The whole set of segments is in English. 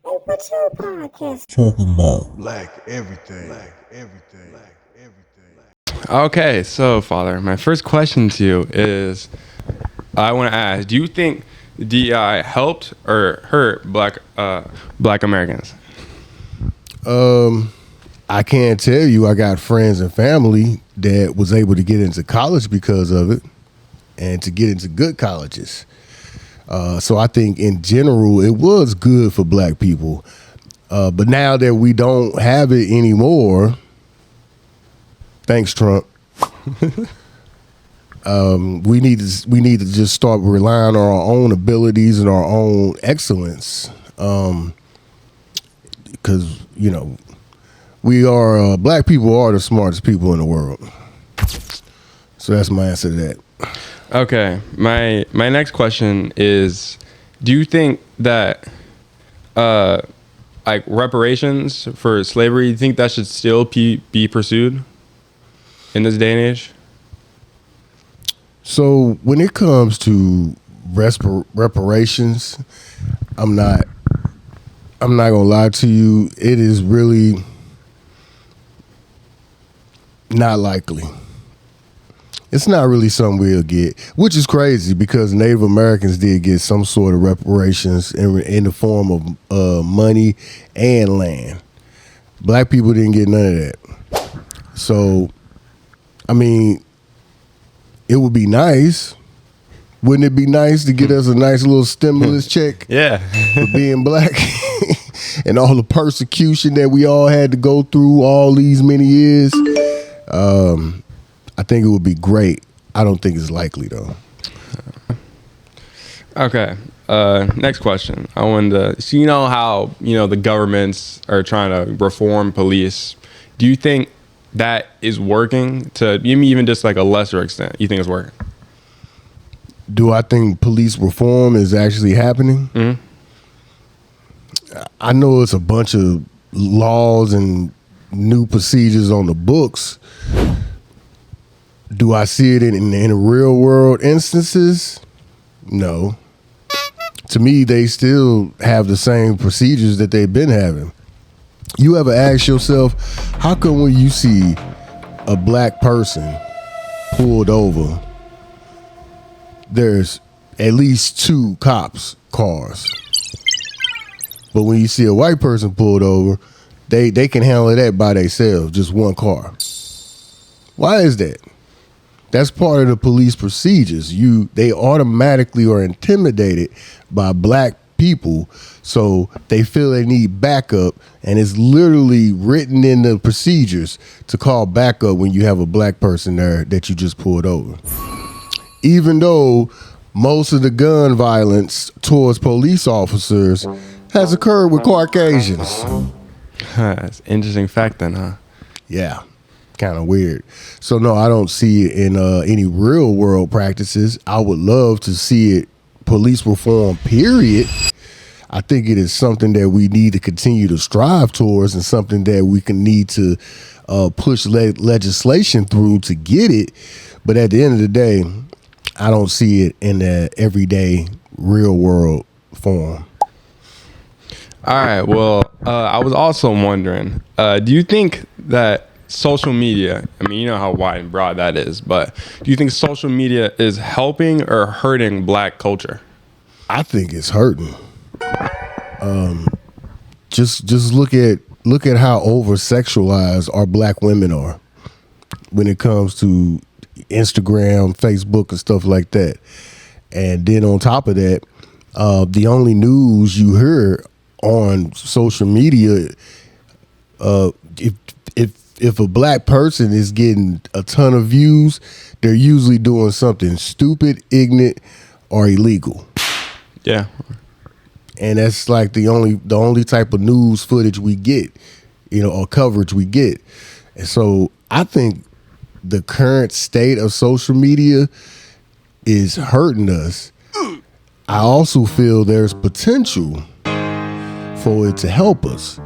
Hey, what's your podcast? Talking about Black everything. Black everything. Black everything. Okay, so Father, my first question to you is, I want to ask: do you think DEI helped or hurt Black Americans? I can't tell you. I got friends and family that was able to get into college because of it, and to get into good colleges. So I think in general it was good for black people. But now that we don't have it anymore, thanks Trump. We need to just start relying on our own abilities and our own excellence. Because we are black people are the smartest people in the world. So that's my answer to that. Okay, my next question is: do you think that like reparations for slavery, do you think that should still be pursued in this day and age? So when it comes to reparations, I'm not gonna lie to you. It is really not likely. It's not really something we'll get, which is crazy because Native Americans did get some sort of reparations in the form of money and land. Black people didn't get none of that. So, I mean, it would be nice. Wouldn't it be nice to get us a nice little stimulus check Yeah. for being black and all the persecution that we all had to go through all these many years? I think it would be great. I don't think it's likely though. Okay. Next question. I wanted to, so you know how, the governments are trying to reform police. Do you think that is working to even just like a lesser extent? You think it's working? Do I think police reform is actually happening? Mm-hmm. I know it's a bunch of laws and new procedures on the books. Do I see it in real world instances? No. To me, they still have the same procedures that they've been having. You ever ask yourself, how come when you see a black person pulled over, there's at least 2 cops cars? But when you see a white person pulled over, they can handle that by themselves, just 1 car. Why is that? That's part of the police procedures. They automatically are intimidated by black people, so they feel they need backup, and it's literally written in the procedures to call backup when you have a black person there that you just pulled over. Even though most of the gun violence towards police officers has occurred with Caucasians. That's an interesting fact then, huh? Yeah. Kind of weird. So no, I don't see it in any real world practices. I would love to see it police reform, period. I think it is something that we need to continue to strive towards and something that we can need to push legislation through to get it. But at the end of the day, I don't see it in the everyday real world form. All right. Well, I was also wondering, do you think that social media, I mean, you know how wide and broad that is, but do you think social media is helping or hurting black culture? I think it's hurting. Just look at how over sexualized our black women are when it comes to Instagram, Facebook, and stuff like that. And then on top of that, the only news you hear on social media, if a black person is getting a ton of views, they're usually doing something stupid, ignorant, or illegal. Yeah. And that's like the only type of news footage we get, or coverage we get. And so I think the current state of social media is hurting us. I also feel there's potential for it to help us.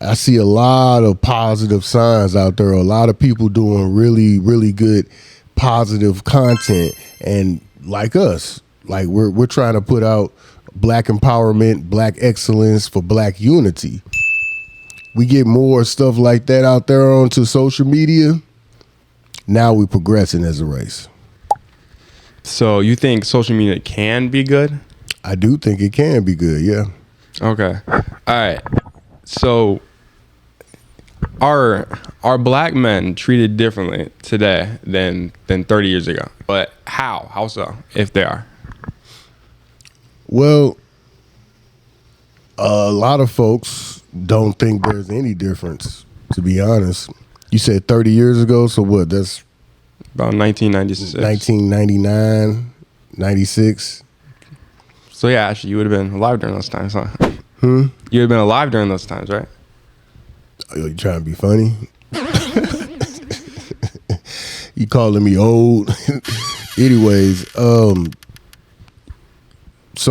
I see a lot of positive signs out there, a lot of people doing really, really good positive content, and like us, like we're trying to put out black empowerment, black excellence, for black unity. We get more stuff like that out there onto social media. Now we're progressing as a race. So you think social media can be good? I do think it can be good, yeah. Okay. All right. So are black men treated differently today than 30 years ago? But how? How so, if they are? Well, a lot of folks don't think there's any difference, to be honest. You said 30 years ago, so what? That's About 1996. 1999, 96. So yeah, actually, you would have been alive during those times, huh? You would have been alive during those times, right? Oh, you trying to be funny? You calling me old? Anyways, so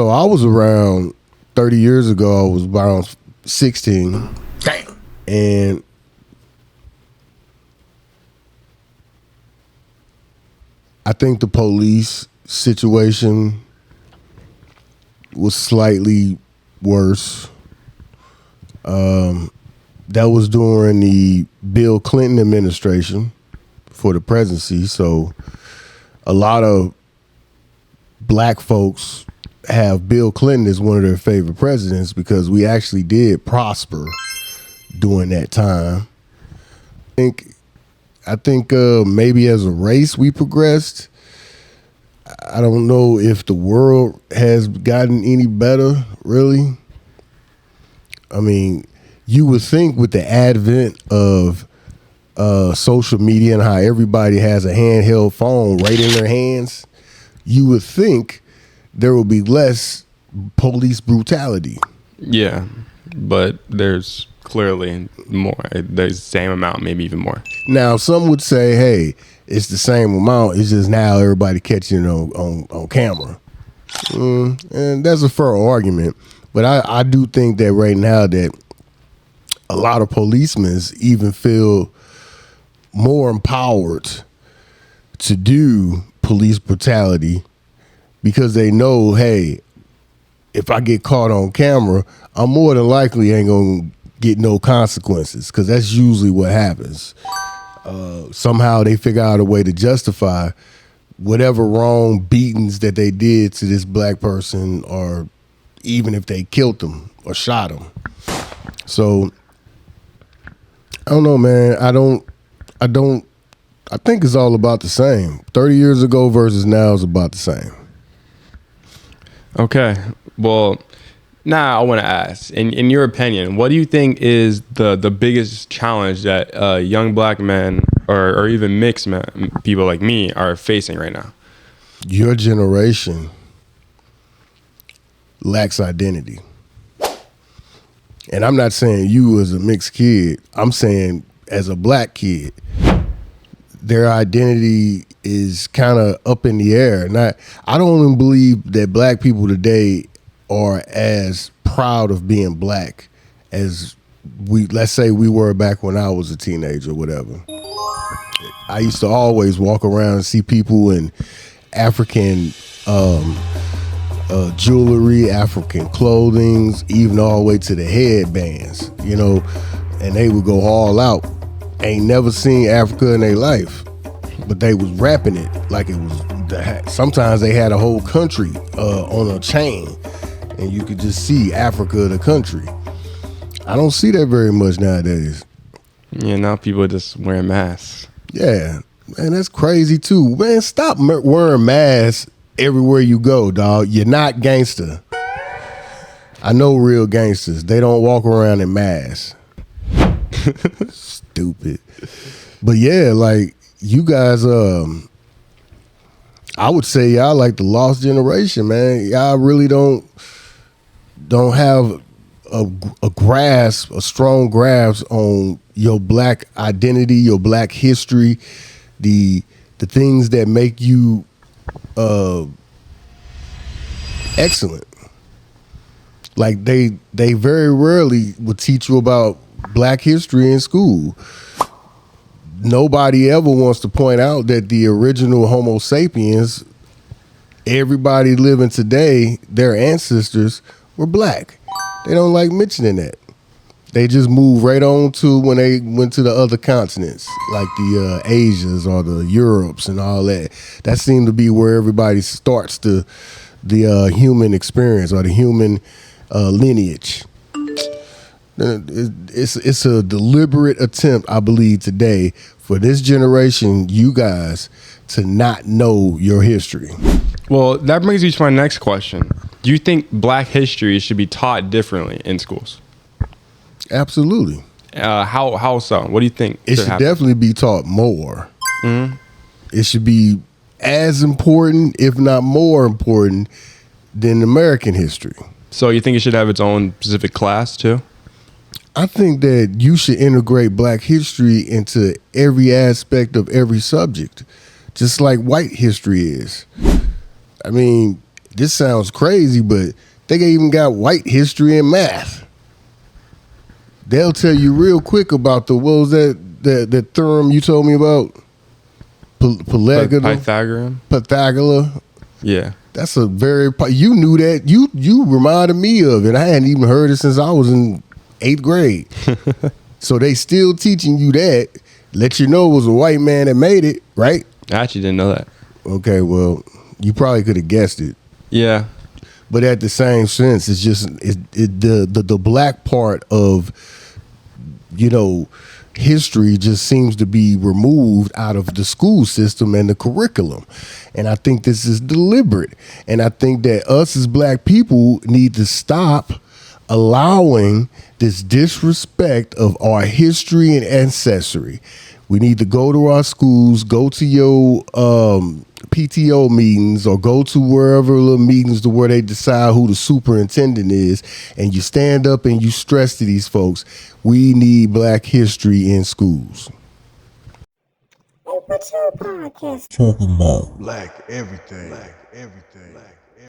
I was around 30 years ago. I was around 16. Damn. And I think the police situation was slightly worse. That was during the Bill Clinton administration for the presidency. So a lot of black folks have Bill Clinton as one of their favorite presidents because we actually did prosper during that time. I think maybe as a race we progressed. I don't know if the world has gotten any better, really. I mean, you would think with the advent of social media and how everybody has a handheld phone right in their hands, you would think there will be less police brutality. Yeah, but there's clearly more. There's the same amount, maybe even more. Now, some would say, hey, it's the same amount. It's just now everybody catching it on camera. And that's a fair argument. But I do think that right now that a lot of policemen even feel more empowered to do police brutality because they know, hey, if I get caught on camera, I'm more than likely ain't going to get no consequences, because that's usually what happens. Somehow they figure out a way to justify whatever wrong beatings that they did to this black person, or even if they killed them or shot them. So I don't know, man. I think it's all about the same. 30 years ago versus now is about the same. Okay. Well, now I want to ask, in your opinion, what do you think is the biggest challenge that young black men or even mixed men, people like me, are facing right now? Your generation lacks identity. And I'm not saying you as a mixed kid. I'm saying as a black kid, their identity is kind of up in the air. I don't even believe that black people today are as proud of being black as let's say we were back when I was a teenager or whatever. I used to always walk around and see people in African jewelry, African clothing, even all the way to the headbands, and they would go all out. Ain't never seen Africa in their life, but they was rapping it like it was. Sometimes they had a whole country on a chain, and you could just see Africa, the country. I don't see that very much nowadays. Yeah, now people are just wearing masks. Yeah, man, that's crazy too. Man, stop wearing masks everywhere you go, dog. You're not gangster. I know real gangsters. They don't walk around in masks. Stupid. But yeah, like you guys, I would say y'all like the lost generation, man. Y'all really don't have a strong grasp on your black identity, your black history, the things that make you excellent. Like they very rarely would teach you about black history in school. Nobody ever wants to point out that the original Homo sapiens everybody living today, their ancestors were black. They don't like mentioning that. They just move right on to when they went to the other continents, like the Asias or the Europes and all that. That seemed to be where everybody starts the human experience or the human lineage. It's a deliberate attempt, I believe, today for this generation, you guys, to not know your history. Well, that brings me to my next question. Do you think Black history should be taught differently in schools? Absolutely. How so? What do you think? It should happen? definitely be taught more. It should be as important, if not more important, than American history. So you think it should have its own specific class too? I think that you should integrate Black history into every aspect of every subject, just like white history is. I mean, this sounds crazy, but they even got white history in math. They'll tell you real quick about what was that theorem you told me about? Pythagoras. Yeah. That's a you knew that. You reminded me of it. I hadn't even heard it since I was in 8th grade. So they still teaching you that. Let you know it was a white man that made it, right? I actually didn't know that. Okay, well, you probably could have guessed it. Yeah. But at the same sense, it's just the black part of, history just seems to be removed out of the school system and the curriculum. And I think this is deliberate. And I think that us as black people need to stop allowing this disrespect of our history and ancestry. We need to go to our schools, go to your PTO meetings, or go to wherever little meetings to where they decide who the superintendent is, and you stand up and you stress to these folks, we need Black history in schools. Hey, what's your podcast Black everything. Black everything. Black